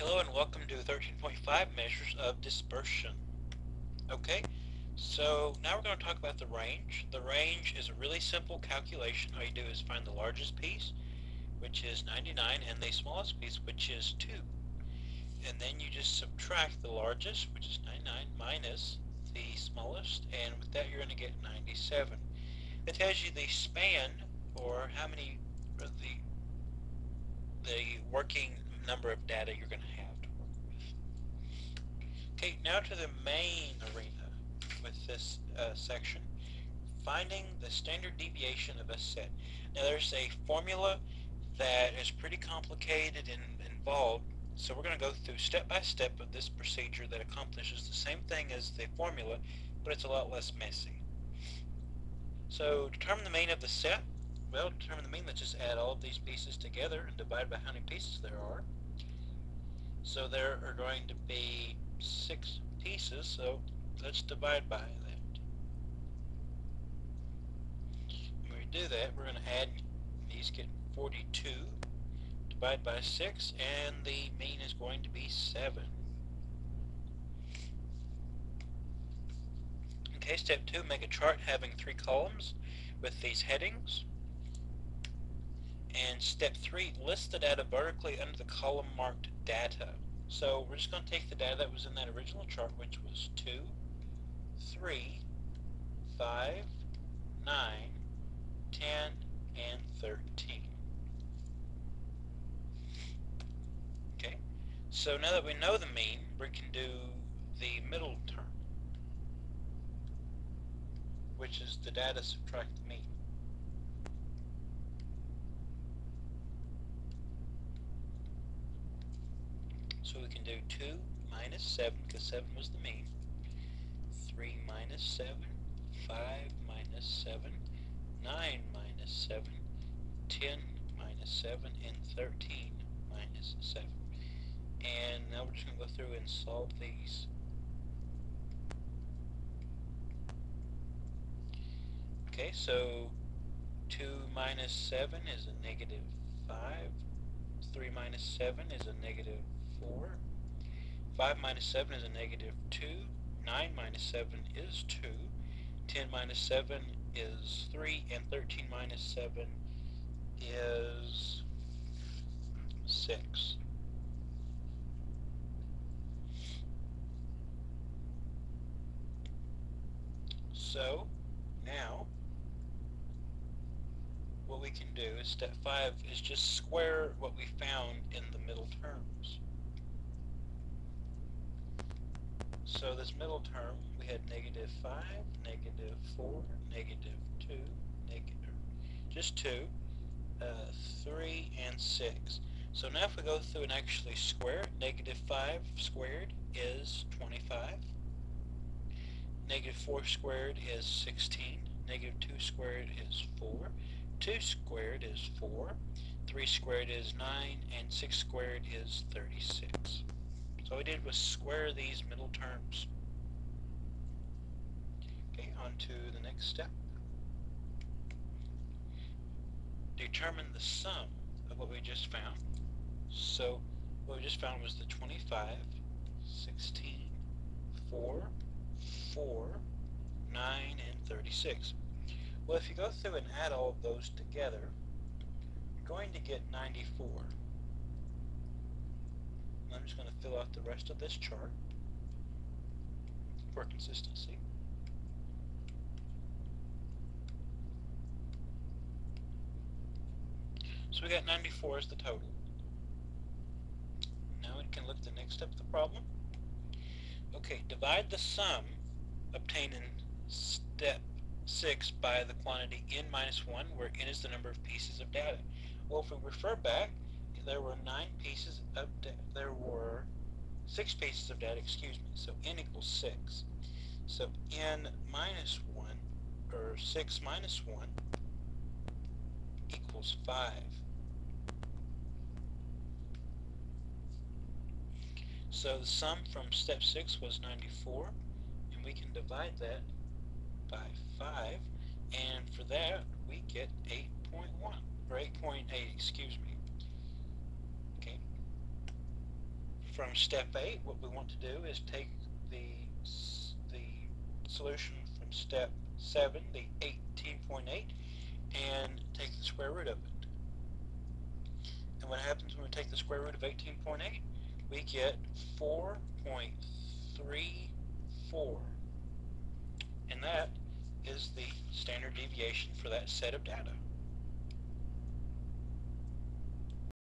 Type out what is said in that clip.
Hello and welcome to 13.5 Measures of Dispersion. Okay, so now we're going to talk about the range. The range is a really simple calculation. All you do is find the largest piece, which is 99, and the smallest piece, which is 2. And then you just subtract the largest, which is 99, minus the smallest, and with that you're going to get 97. It tells you the span, or how many, or the working number of data you're going to have to work with. Okay, now to the main arena with this section, finding the standard deviation of a set. Now there's a formula that is pretty complicated and involved, so we're going to go through step by step of this procedure that accomplishes the same thing as the formula, but it's a lot less messy. So determine the mean of the set. Well, to determine the mean, let's just add all of these pieces together and divide by how many pieces there are. So there are going to be 6 pieces, so let's divide by that. When we do that, we're going to add, these get 42, divide by 6, and the mean is going to be 7. Okay, step 2, make a chart having 3 columns with these headings. And step 3, list the data vertically under the column marked data. So we're just going to take the data that was in that original chart, which was 2, 3, 5, 9, 10, and 13. Okay, so now that we know the mean, we can do the middle term, which is the data subtract the mean. So we can do 2 minus 7, because 7 was the mean, 3 minus 7, 5 minus 7, 9 minus 7, 10 minus 7, and 13 minus 7. And now we're just going to go through and solve these. Okay, so 2 minus 7 is a negative 5. 3 minus 7 is a negative 4. 5 minus 7 is a negative 2. 9 minus 7 is 2. 10 minus 7 is 3. And 13 minus 7 is 6. So now what we can do is step 5 is just square what we found in the middle terms. So this middle term, we had negative 5, negative 4, negative 2, just 2, 3, and 6. So now if we go through and actually square it, negative 5 squared is 25. Negative 4 squared is 16. Negative 2 squared is 4. 2 squared is 4. 3 squared is 9. And 6 squared is 36. So all we did was square these middle terms. Okay, on to the next step. Determine the sum of what we just found. So what we just found was the 25, 16, 4, 4, 9, and 36. Well, if you go through and add all of those together, you're going to get 94. I'm just going to fill out the rest of this chart for consistency. So we got 94 as the total. Now we can look at the next step of the problem. Okay, divide the sum obtained in step 6 by the quantity n minus 1, where n is the number of pieces of data. Well, if we refer back, there were 6 pieces of data, so n equals 6. So n minus 1, or 6 minus 1, equals 5. So the sum from step 6 was 94, and we can divide that by 5, and for that we get 8.1, or 8.8, excuse me. Okay. from step 8, what we want to do is take the solution from step 7, the 18.8, and take the square root of it. And what happens when we take the square root of 18.8? We get 4.34. And that is the standard deviation for that set of data.